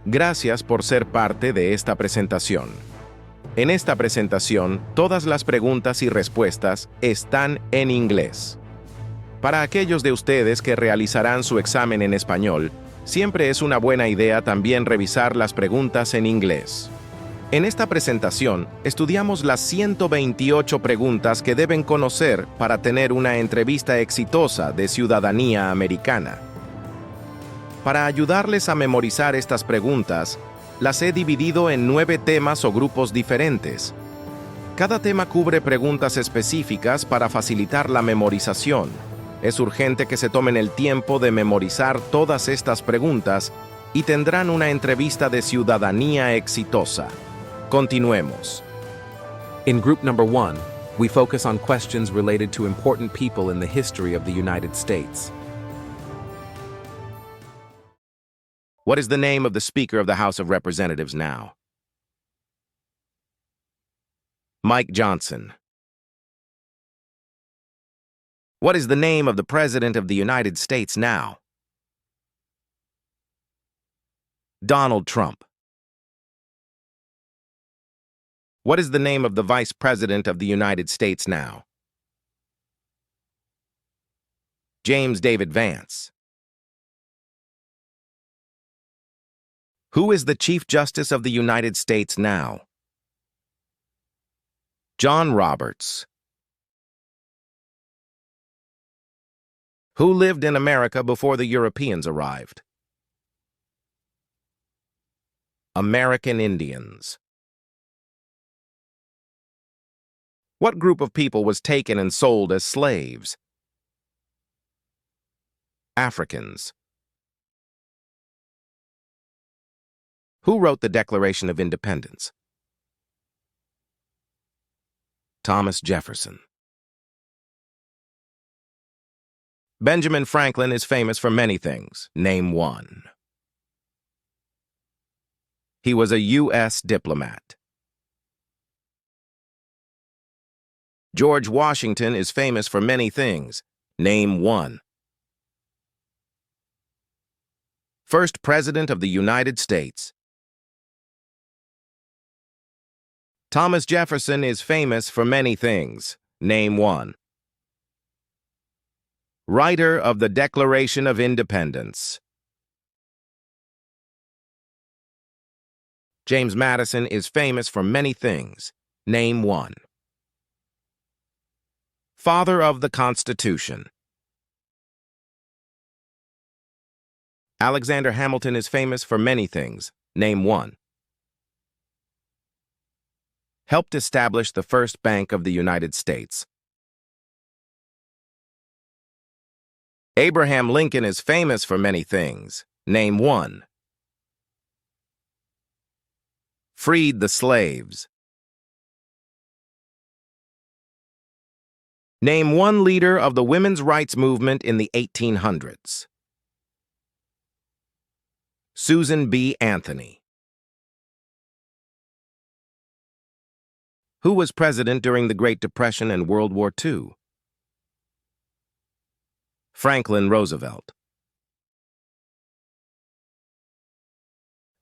Gracias por ser parte de esta presentación. En esta presentación, todas las preguntas y respuestas están en inglés. Para aquellos de ustedes que realizarán su examen en español, siempre es una buena idea también revisar las preguntas en inglés. En esta presentación, estudiamos las 128 preguntas que deben conocer para tener una entrevista exitosa de ciudadanía americana. Para ayudarles a memorizar estas preguntas, las he dividido en 9 temas o grupos diferentes. Cada tema cubre preguntas específicas para facilitar la memorización. Es urgente que se tomen el tiempo de memorizar todas estas preguntas y tendrán una entrevista de ciudadanía exitosa. Continuemos. In group number 1, we focus on questions related to important people in the history of the United States. What is the name of the Speaker of the House of Representatives now? Mike Johnson. What is the name of the President of the United States now? Donald Trump. What is the name of the Vice President of the United States now? James David Vance. Who is the Chief Justice of the United States now? John Roberts. Who lived in America before the Europeans arrived? American Indians. What group of people was taken and sold as slaves? Africans. Who wrote the Declaration of Independence? Thomas Jefferson. Benjamin Franklin is famous for many things. Name one. He was a U.S. diplomat. George Washington is famous for many things. Name one. First President of the United States. Thomas Jefferson is famous for many things. Name one. Writer of the Declaration of Independence. James Madison is famous for many things. Name one. Father of the Constitution. Alexander Hamilton is famous for many things. Name one. Helped establish the first bank of the United States. Abraham Lincoln is famous for many things. Name one. Freed the slaves. Name one leader of the women's rights movement in the 1800s. Susan B. Anthony. Who was president during the Great Depression and World War II? Franklin Roosevelt.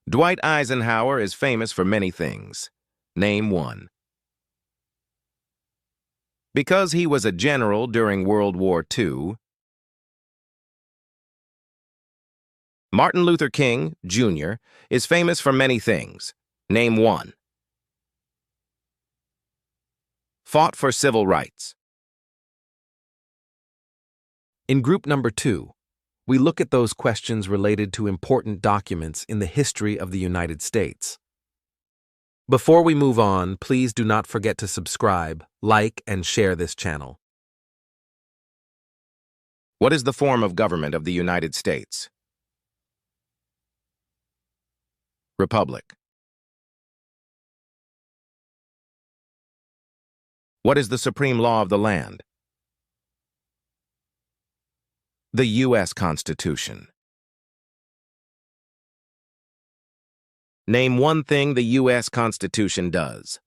Dwight Eisenhower is famous for many things. Name one. Because he was a general during World War II. Martin Luther King, Jr., is famous for many things. Name one. Fought for civil rights. In group number 2, we look at those questions related to important documents in the history of the United States. Before we move on, please do not forget to subscribe, like, and share this channel. What is the form of government of the United States? Republic. What is the supreme law of the land? The U.S. Constitution. Name one thing the U.S. Constitution does.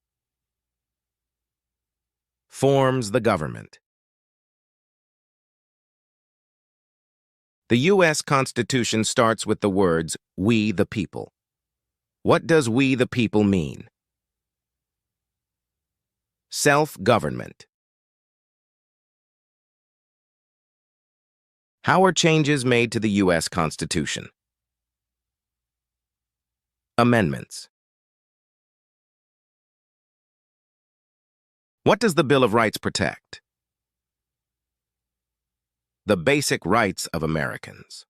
Forms the government. The U.S. Constitution starts with the words, "We the people." What does "we the people" mean? Self-government. How are changes made to the U.S. Constitution? Amendments. What does the Bill of Rights protect? The basic rights of Americans.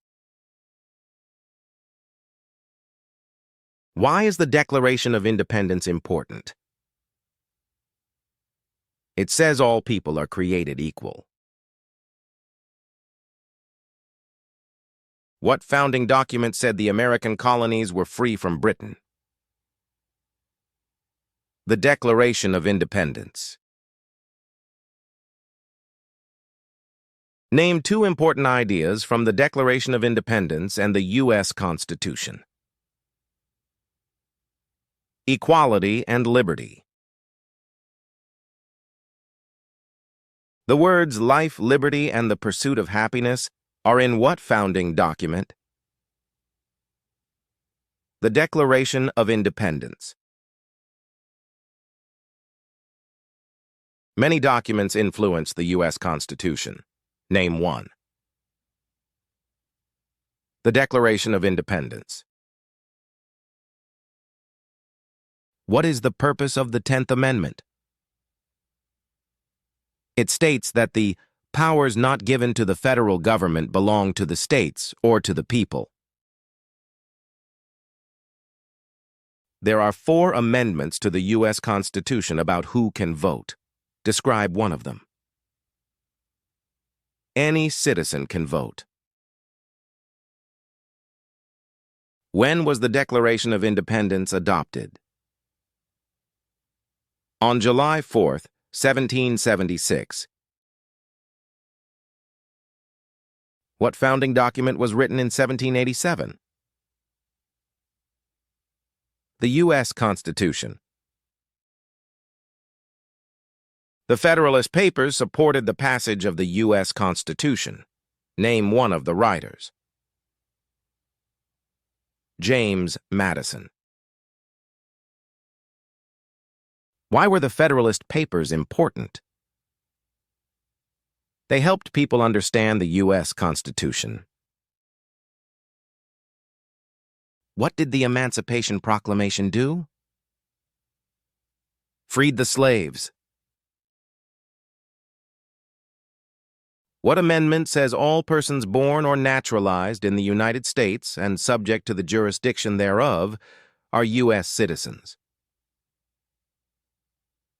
Why is the Declaration of Independence important? It says all people are created equal. What founding document said the American colonies were free from Britain? The Declaration of Independence. Name two important ideas from the Declaration of Independence and the U.S. Constitution. Equality and liberty. The words life, liberty, and the pursuit of happiness are in what founding document? The Declaration of Independence. Many documents influence the U.S. Constitution. Name one. The Declaration of Independence. What is the purpose of the 10th Amendment? It states that the powers not given to the federal government belong to the states or to the people. There are 4 amendments to the U.S. Constitution about who can vote. Describe one of them. Any citizen can vote. When was the Declaration of Independence adopted? On July 4th, 1776. What founding document was written in 1787? The U.S. Constitution. The Federalist Papers supported the passage of the U.S. Constitution. Name one of the writers. James Madison. Why were the Federalist Papers important? They helped people understand the U.S. Constitution. What did the Emancipation Proclamation do? Freed the slaves. What amendment says all persons born or naturalized in the United States and subject to the jurisdiction thereof are U.S. citizens?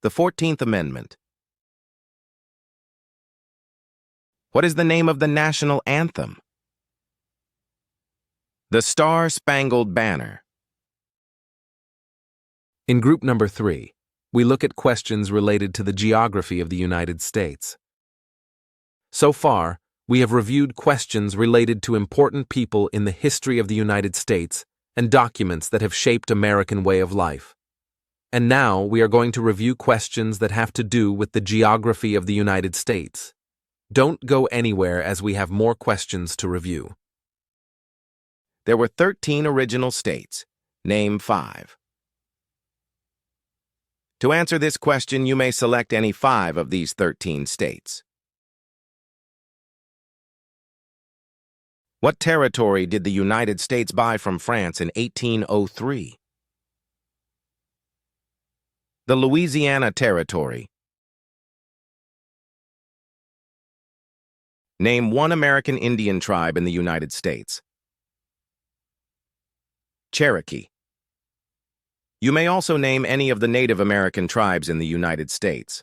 The 14th Amendment. What is the name of the national anthem? The Star-Spangled Banner. In group number 3, we look at questions related to the geography of the United States. So far, we have reviewed questions related to important people in the history of the United States and documents that have shaped American way of life. And now we are going to review questions that have to do with the geography of the United States. Don't go anywhere as we have more questions to review. There were 13 original states. Name 5. To answer this question, you may select any 5 of these 13 states. What territory did the United States buy from France in 1803? The Louisiana Territory. Name one American Indian tribe in the United States. Cherokee. You may also name any of the Native American tribes in the United States.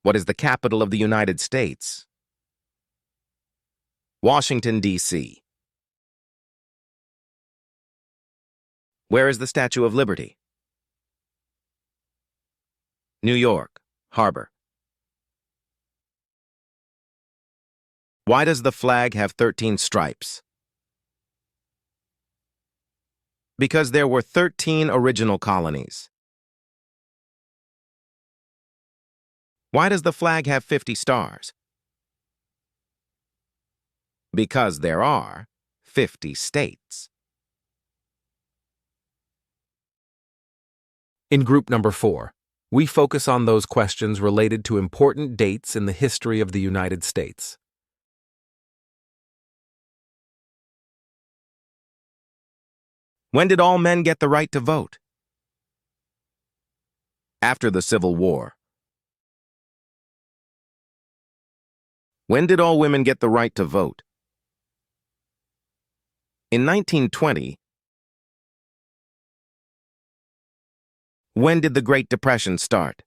What is the capital of the United States? Washington, D.C. Where is the Statue of Liberty? New York, Harbor. Why does the flag have 13 stripes? Because there were 13 original colonies. Why does the flag have 50 stars? because there are 50 states. In group number 4, we focus on those questions related to important dates in the history of the United States. When did all men get the right to vote? After the Civil War. When did all women get the right to vote? In 1920. When did the Great Depression start?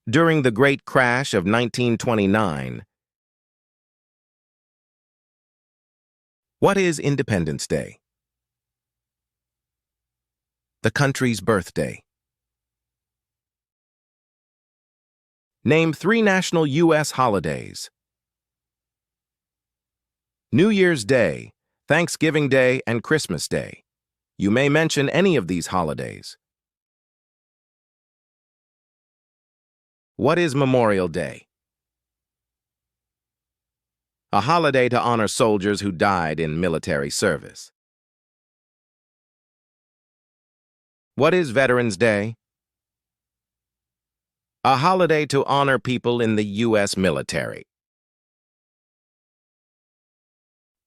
During the Great Crash of 1929. What is Independence Day? The country's birthday. Name 3 national U.S. holidays. New Year's Day, Thanksgiving Day, and Christmas Day. You may mention any of these holidays. What is Memorial Day? A holiday to honor soldiers who died in military service. What is Veterans Day? A holiday to honor people in the U.S. military.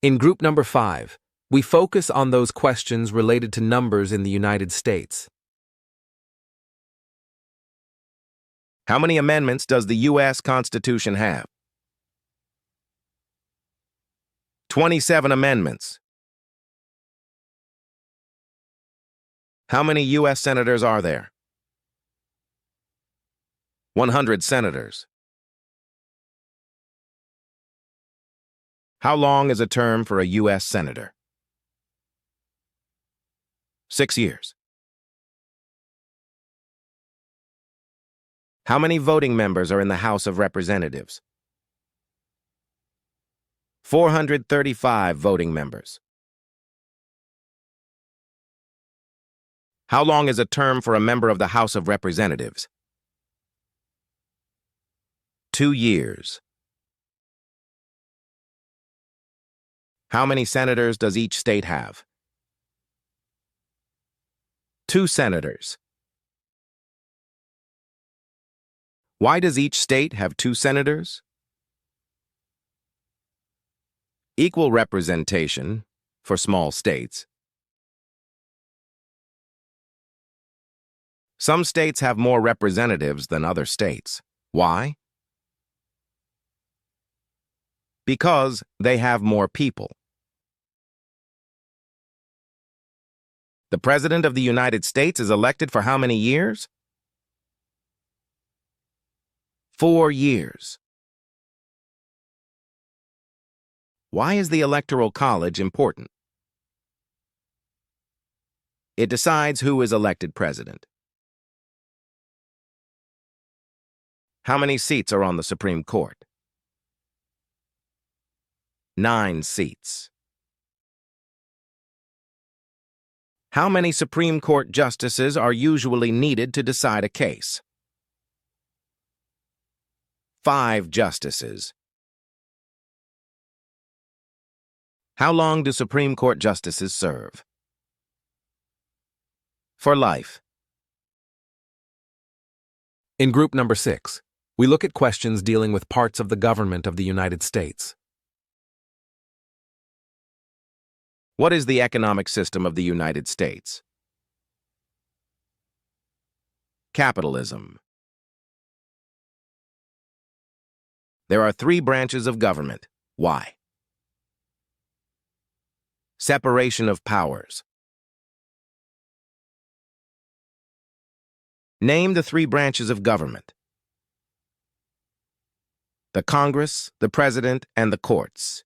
In group number 5, we focus on those questions related to numbers in the United States. How many amendments does the U.S. Constitution have? 27 amendments. How many U.S. senators are there? 100 senators. How long is a term for a U.S. senator? 6 years. How many voting members are in the House of Representatives? 435 voting members. How long is a term for a member of the House of Representatives? 2 years. How many senators does each state have? 2 senators. Why does each state have 2 senators? Equal representation for small states. Some states have more representatives than other states. Why? Because they have more people. The President of the United States is elected for how many years? 4 years. Why is the Electoral College important? It decides who is elected president. How many seats are on the Supreme Court? 9 seats. How many Supreme Court justices are usually needed to decide a case? 5 justices. How long do Supreme Court justices serve? For life. In group number 6, we look at questions dealing with parts of the government of the United States. What is the economic system of the United States? Capitalism. There are 3 branches of government. Why? Separation of powers. Name the 3 branches of government. The Congress, the President, and the courts.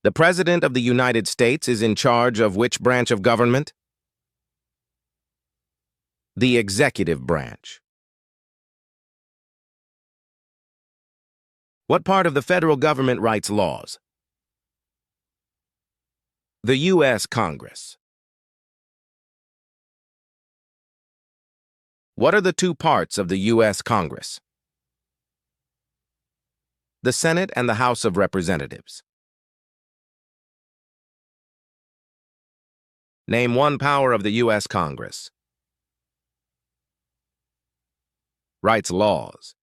The President of the United States is in charge of which branch of government? The executive branch. What part of the federal government writes laws? The U.S. Congress. What are the 2 parts of the U.S. Congress? the Senate and the House of Representatives. Name one power of the U.S. Congress. Writes laws.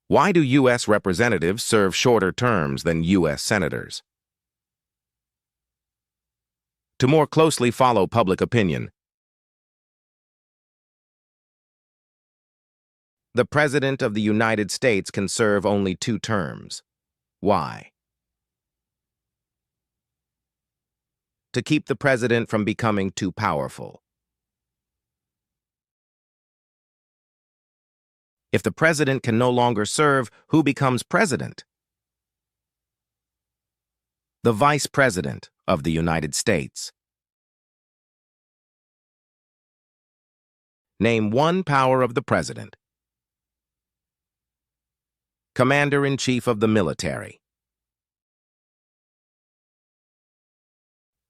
Why do U.S. representatives serve shorter terms than U.S. senators? To more closely follow public opinion. The President of the United States can serve only 2 terms. Why? To keep the President from becoming too powerful. If the President can no longer serve, who becomes President? The Vice President of the United States. Name one power of the President. Commander-in-Chief of the military.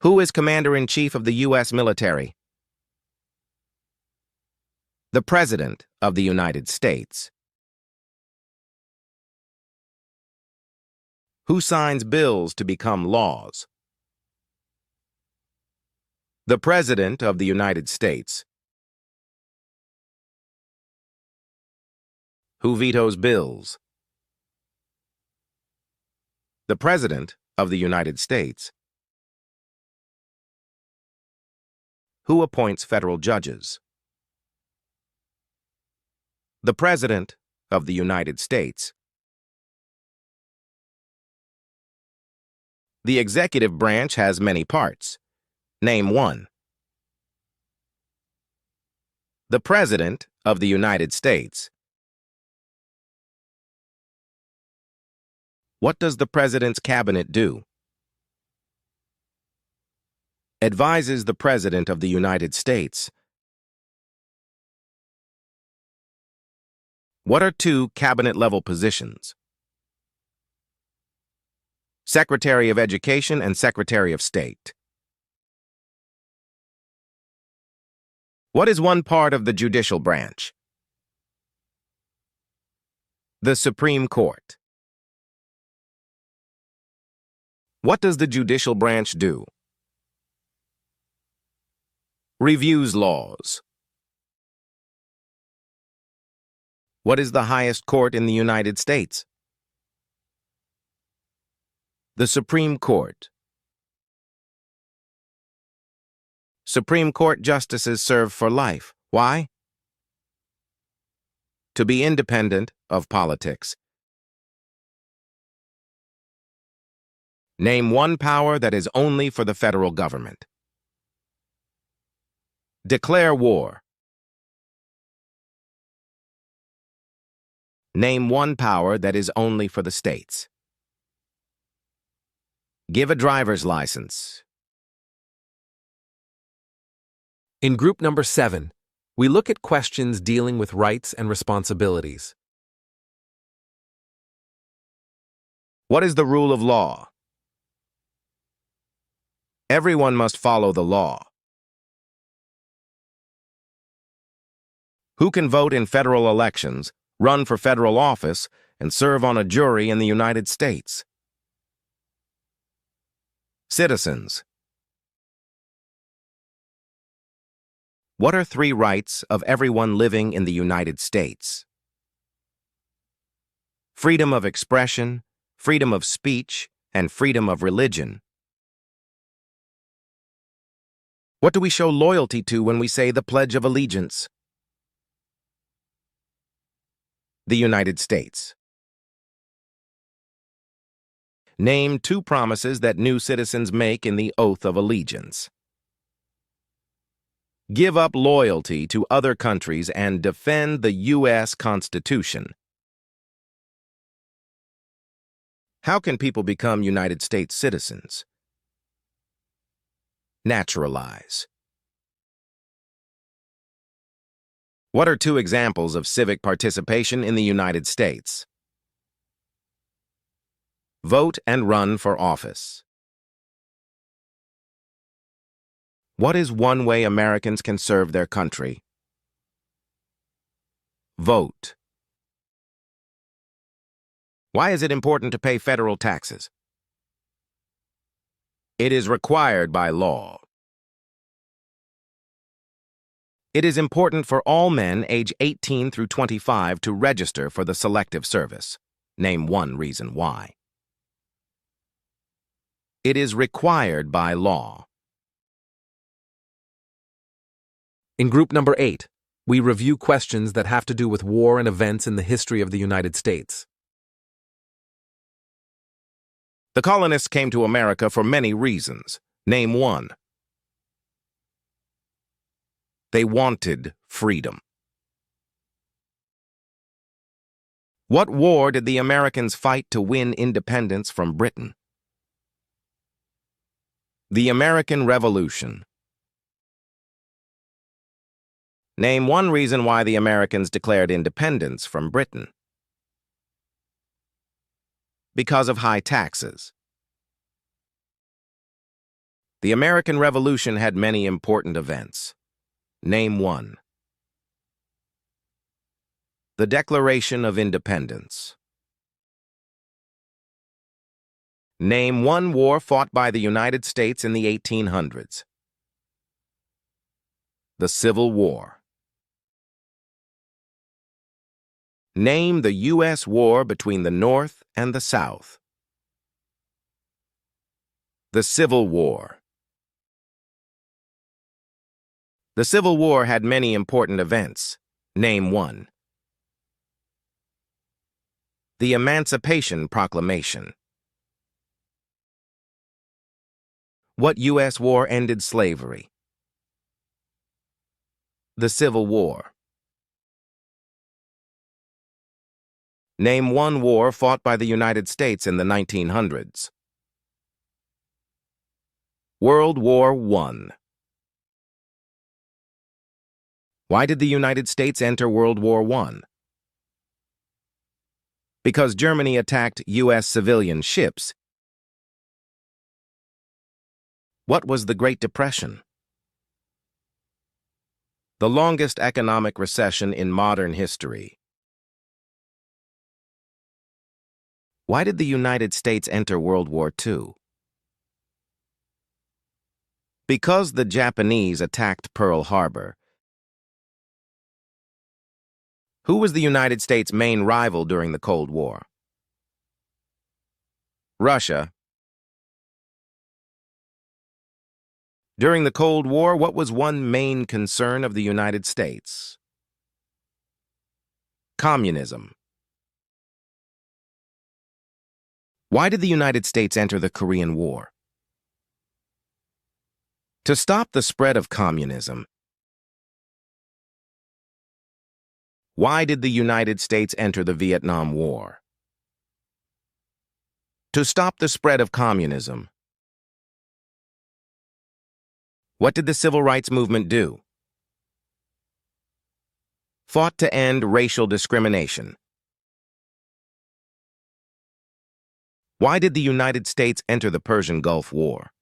Who is Commander-in-Chief of the U.S. military? The President of the United States. Who signs bills to become laws? The President of the United States. Who vetoes bills? The President of the United States. Who appoints federal judges? The President of the United States. The executive branch has many parts. Name one. The President of the United States. What does the President's cabinet do? Advises the President of the United States. What are 2 cabinet-level positions? Secretary of Education and Secretary of State. What is one part of the judicial branch? The Supreme Court. What does the judicial branch do? Reviews laws. What is the highest court in the United States? The Supreme Court. Supreme Court justices serve for life. Why? To be independent of politics. Name one power that is only for the federal government. Declare war. Name one power that is only for the states. Give a driver's license. In group number 7, we look at questions dealing with rights and responsibilities. What is the rule of law? Everyone must follow the law. Who can vote in federal elections, run for federal office, and serve on a jury in the United States? Citizens. What are 3 rights of everyone living in the United States? Freedom of expression, freedom of speech, and freedom of religion. What do we show loyalty to when we say the Pledge of Allegiance? The United States. Name 2 promises that new citizens make in the Oath of Allegiance. Give up loyalty to other countries and defend the U.S. Constitution. How can people become United States citizens? Naturalize. What are 2 examples of civic participation in the United States? Vote and run for office. What is one way Americans can serve their country? Vote. Why is it important to pay federal taxes? It is required by law. It is important for all men age 18 through 25 to register for the Selective Service. Name one reason why. It is required by law. In group number 8, we review questions that have to do with war and events in the history of the United States. The colonists came to America for many reasons. Name one. They wanted freedom. What war did the Americans fight to win independence from Britain? The American Revolution. Name one reason why the Americans declared independence from Britain. Because of high taxes. The American Revolution had many important events. Name one. The Declaration of Independence. Name one war fought by the United States in the 1800s. The Civil War. Name the U.S. war between the North and the South. The Civil War. The Civil War had many important events. Name one. The Emancipation Proclamation. What U.S. war ended slavery? The Civil War. Name one war fought by the United States in the 1900s. World War I. Why did the United States enter World War I? Because Germany attacked U.S. civilian ships. What was the Great Depression? The longest economic recession in modern history. Why did the United States enter World War II? Because the Japanese attacked Pearl Harbor. Who was the United States' main rival during the Cold War? Russia. During the Cold War, what was one main concern of the United States? Communism. Why did the United States enter the Korean War? To stop the spread of communism. Why did the United States enter the Vietnam War? To stop the spread of communism. What did the Civil Rights Movement do? Fought to end racial discrimination. Why did the United States enter the Persian Gulf War?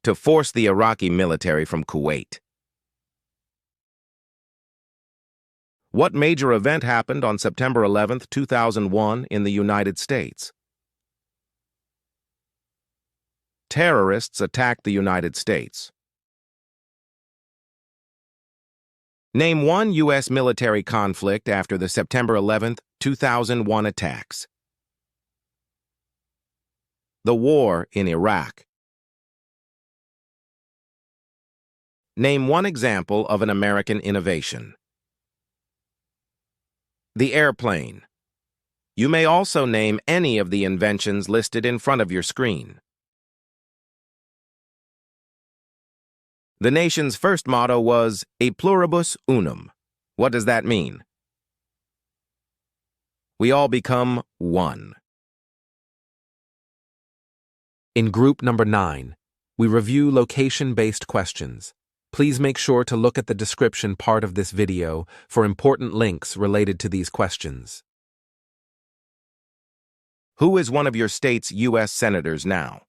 To force the Iraqi military from Kuwait. What major event happened on September 11, 2001 in the United States? Terrorists attacked the United States. Name one U.S. military conflict after the September 11, 2001 attacks. The war in Iraq. Name one example of an American innovation. The airplane. You may also name any of the inventions listed in front of your screen. The nation's first motto was E pluribus unum. What does that mean? We all become one. In group number 9, we review location-based questions. Please make sure to look at the description part of this video for important links related to these questions. Who is one of your state's U.S. senators now?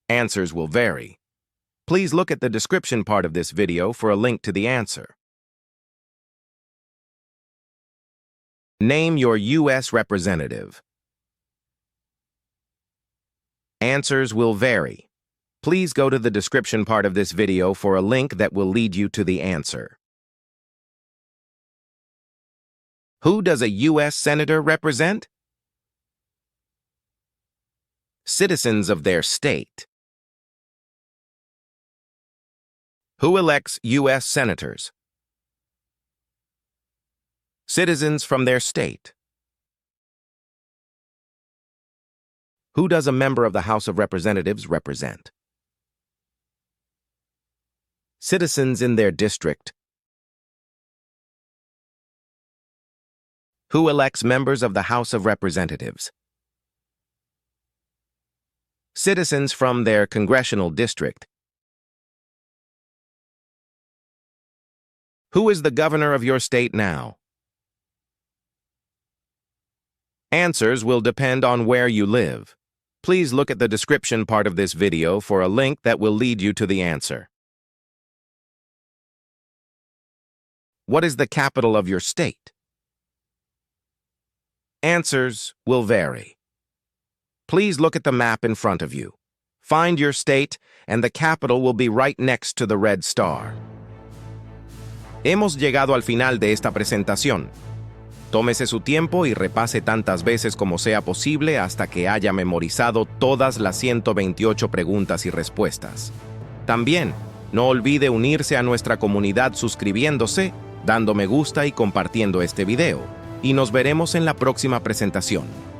Answers will vary. Please look at the description part of this video for a link to the answer. Name your U.S. representative. Answers will vary. Please go to the description part of this video for a link that will lead you to the answer. Who does a U.S. senator represent? Citizens of their state. Who elects U.S. senators? Citizens from their state. Who does a member of the House of Representatives represent? Citizens in their district. Who elects members of the House of Representatives? Citizens from their congressional district. Who is the governor of your state now? Answers will depend on where you live. Please look at the description part of this video for a link that will lead you to the answer. What is the capital of your state? Answers will vary. Please look at the map in front of you. Find your state, and the capital will be right next to the red star. Hemos llegado al final de esta presentación. Tómese su tiempo y repase tantas veces como sea posible hasta que haya memorizado todas las 128 preguntas y respuestas. También, no olvide unirse a nuestra comunidad suscribiéndose, dando me gusta y compartiendo este video. Y nos veremos en la próxima presentación.